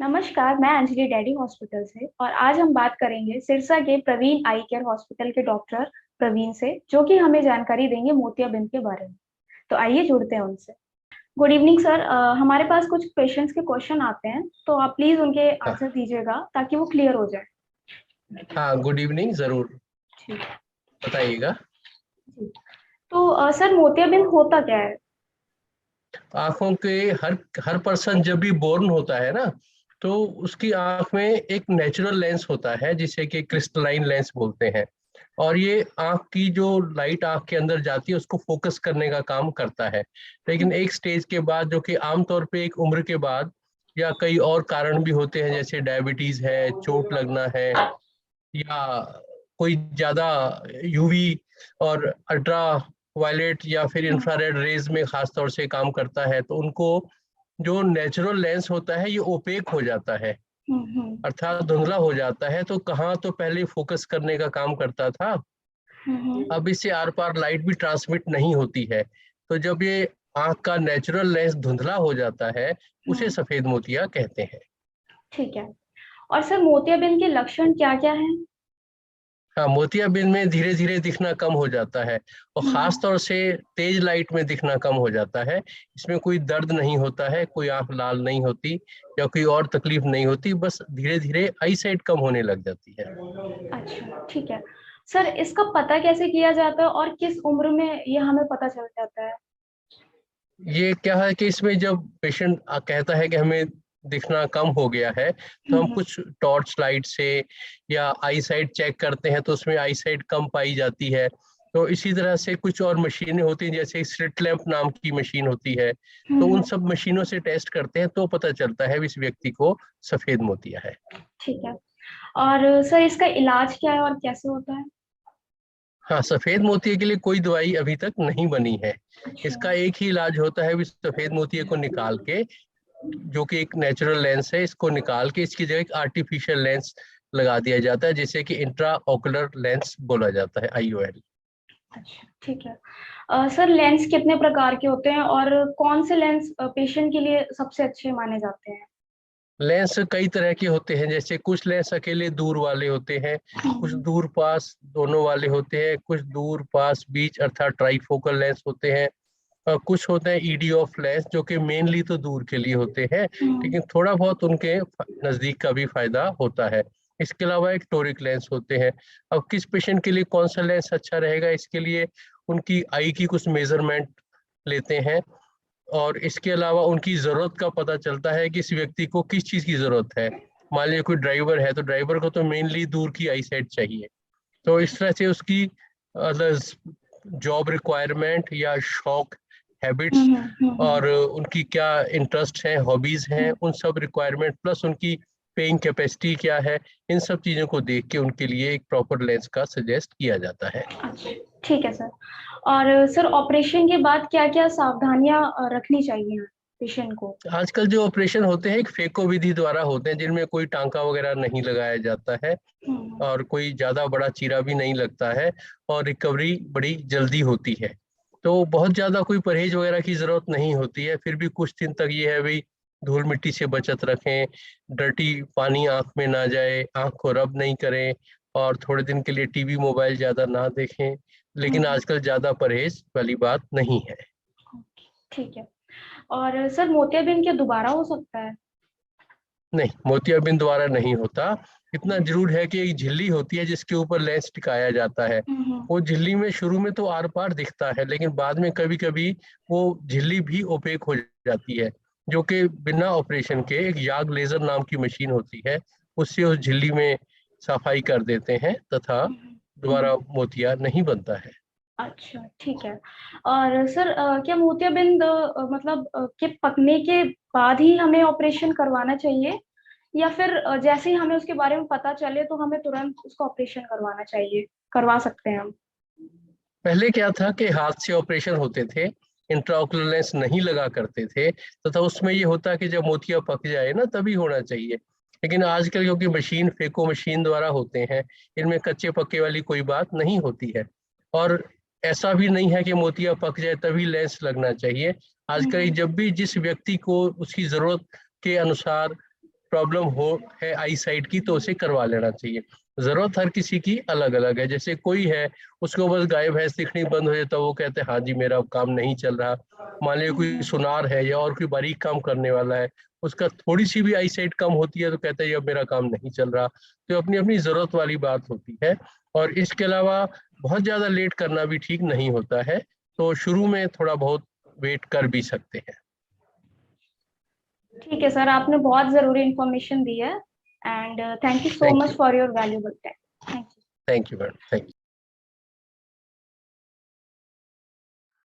नमस्कार, मैं Anjali daddy hospital से और आज हम बात करेंगे सिरसा के प्रवीण आई केयर हॉस्पिटल के डॉक्टर प्रवीण से, जो कि हमें जानकारी देंगे मोतियाबिंद के बारे में। तो आइए जुड़ते हैं उनसे। गुड इवनिंग सर, हमारे पास कुछ पेशेंट्स के क्वेश्चन आते हैं, तो आप प्लीज उनके हाँ आंसर दीजिएगा ताकि वो क्लियर हो जाए। हाँ, गुड इवनिंग, जरूर ठीक है बताइएगा। जी। तो सर, मोतियाबिंद होता क्या है? आंखों के हर हर पर्सन जब भी बोर्न होता है ना, तो उसकी आंख में एक नेचुरल लेंस होता है जिसे कि क्रिस्टलाइन लेंस बोलते हैं। और ये आंख की जो लाइट आंख के अंदर जाती है उसको फोकस करने का काम करता है। लेकिन एक स्टेज के बाद, जो कि आमतौर पे एक उम्र के बाद, या कई और कारण भी होते हैं जैसे डायबिटीज है, चोट लगना है, या कोई ज्यादा यूवी और अल्ट्रा वायलेट या फिर हम्म, इंफ्रारेड रेज में खास तौर से काम करता है, तो उनको जो नेचुरल लेंस होता है ये ओपेक हो जाता है, हम्म, अर्थात धुंधला हो जाता है। तो कहाँ तो पहले फोकस करने का काम करता था, हम्म, अब इससे आर पार लाइट भी ट्रांसमिट नहीं होती है। तो जब ये आंख का नेचुरल लेंस धुंधला हो जाता है, उसे हम्म, सफेद मोतिया कहते हैं। ठीक है। और सर, मोतियाबिंद के लक्षण क्या-क्या हैं? हाँ, मोतियाबिंद में धीरे धीरे दिखना कम हो जाता है, और खास हम्म, तौर से तेज लाइट में दिखना कम हो जाता है। इसमें कोई दर्द नहीं होता है, कोई आंख लाल नहीं होती या कोई और तकलीफ नहीं होती, बस धीरे धीरे आई साइट कम होने लग जाती है। अच्छा, ठीक है। सर, इसका पता कैसे किया जाता है और किस उम्र में ये हमें पता चल जाता है? ये क्या है कि इसमें जब पेशेंट कहता है कि हमें दिखना कम हो गया है, तो हम हुँ, कुछ टॉर्च लाइट से या आई साइट चेक करते हैं, तो उसमें आई साइट कम पाई जाती है। तो इसी तरह से कुछ और मशीनें होती हैं, जैसे स्लिट लैंप नाम की मशीन होती है, हुँ, तो उन हुँ, सब मशीनों से टेस्ट करते हैं, तो पता चलता है इस व्यक्ति को सफेद मोतिया है। ठीक है। और सर, इसका इलाज क्या है और कैसे होता है? हाँ, सफेद मोतिये के लिए कोई दवाई अभी तक नहीं बनी है। अच्छा, इसका एक ही इलाज होता है, इस सफेद मोतिये को निकाल के, जो कि एक नेचुरल लेंस है, इसको निकाल के इसकी जगह एक आर्टिफिशियल लेंस लगा दिया जाता है, जिसे कि इंट्रा ऑकुलर लेंस बोला जाता है, IOL। अच्छा, ठीक है। सर, लेंस कितने प्रकार के होते हैं और कौन से लेंस पेशेंट के लिए सबसे अच्छे माने जाते हैं? लेंस कई तरह के होते हैं, जैसे कुछ लेंस अकेले दूर वाले होते हैं, कुछ हुँ, दूर पास दोनों वाले होते हैं, कुछ दूर पास बीच अर्थात ट्राइफोकल लेंस होते हैं, और कुछ होते हैं ED ऑफ लेंस, जो कि मेनली तो दूर के लिए होते हैं, हुँ, लेकिन थोड़ा बहुत उनके नजदीक का भी फायदा होता है। इसके अलावा एक टोरिक लेंस होते हैं। अब किस पेशेंट के लिए कौन सा लेंस अच्छा रहेगा, इसके लिए उनकी आई की कुछ मेजरमेंट लेते हैं, और इसके अलावा उनकी जरूरत का पता चलता है कि इस व्यक्ति को किस चीज की जरूरत है। मान लीजिए कोई ड्राइवर है, तो ड्राइवर को तो मेनली दूर की आई साइट चाहिए। तो इस तरह से उसकी जॉब रिक्वायरमेंट या शौक, हुँ, हैबिट्स, हुँ, हुँ, हुँ, और उनकी क्या इंटरेस्ट है, हॉबीज हैं, हुँ, उन सब रिक्वायरमेंट प्लस उनकी पेइंग कैपेसिटी क्या है, इन सब चीजों को देख के उनके लिए एक प्रॉपर लेंस का सजेस्ट किया जाता है। अच्छा, ठीक है सर। और सर, ऑपरेशन के बाद क्या-क्या सावधानियाँ रखनी चाहिए पेशेंट को? आजकल जो ऑपरेशन होते हैं एक फेको विधि द्वारा होते हैं, जिनमें कोई टांका वगैरह नहीं लगाया जाता है, हुँ, और कोई ज्यादा बड़ा चीरा भी नहीं लगता है, और रिकवरी बड़ी जल्दी होती है। तो बहुत ज्यादा कोई परहेज वगैरह की जरूरत नहीं होती है। फिर भी कुछ दिन तक ये है भाई, धूल मिट्टी से बचत रखें, डर्टी पानी आंख में ना जाए, आंख को रब नहीं करें, और थोड़े दिन के लिए टीवी मोबाइल ज्यादा ना देखें। हुँ, लेकिन हुँ, आजकल ज्यादा परहेज वाली बात नहीं है। ओके, ठीक है। और सर, मोतियाबिंद क्या दोबारा हो सकता है? नहीं, मोतियाबिंद द्वारा नहीं होता। इतना जरूर है कि एक झिल्ली होती है जिसके ऊपर लेंस टिकाया जाता है। हुँ, हुँ, वो झिल्ली में शुरू में तो आर पार दिखता है, लेकिन बाद में कभी कभी वो झिल्ली भी ओपेक हो जाती है, जो कि बिना ऑपरेशन के एक याग लेजर नाम की मशीन होती है, उससे उस झिल्ली में सफाई कर देते हैं, तथा हुँ, दोबारा हुँ, मोतिया नहीं बनता है। अच्छा, ठीक है। और सर, क्या मोतियाबिंद मतलब के पकने के बाद ही हमें ऑपरेशन करवाना चाहिए या फिर जैसे ही हमें उसके बारे में पता चले तो हमें तुरंत उसका ऑपरेशन करवाना चाहिए, करवा सकते हैं हम? पहले क्या था कि हाथ से ऑपरेशन होते थे, इंट्राओकुलर लेंस नहीं लगा करते थे, तथा उसमें ये होता कि जब मोतिया पक जाए ना तभी होना चाहिए। लेकिन आजकल क्योंकि मशीन फेको मशीन द्वारा होते हैं, इनमें कच्चे पक्के वाली कोई बात नहीं होती है। और ऐसा भी नहीं है कि मोतिया पक जाए तभी लेंस लगना चाहिए। हुँ, आजकल हुँ, जब भी जिस व्यक्ति को उसकी जरूरत के अनुसार प्रॉब्लम हो है आई साइट की तो उसे करवा लेना चाहिए। जरूरत हर किसी की अलग अलग है। जैसे कोई है उसको बस गाय भैंस दिखनी बंद हो जाए तो वो कहते हैं हाँ जी मेरा काम नहीं चल रहा। मान लीजिए कोई सुनार है या और कोई बारीक काम करने वाला है, उसका थोड़ी सी भी आई साइट कम होती है तो कहता है अब मेरा काम नहीं चल रहा। तो अपनी अपनी जरूरत वाली बात होती है। और इसके अलावा बहुत ज्यादा लेट करना भी ठीक नहीं होता है, तो शुरू में थोड़ा बहुत वेट कर भी सकते हैं। ठीक है सर, आपने बहुत जरूरी इंफॉर्मेशन दी है and thank you so thank much you. For your valuable time. Thank you. Thank you madam. Thank you.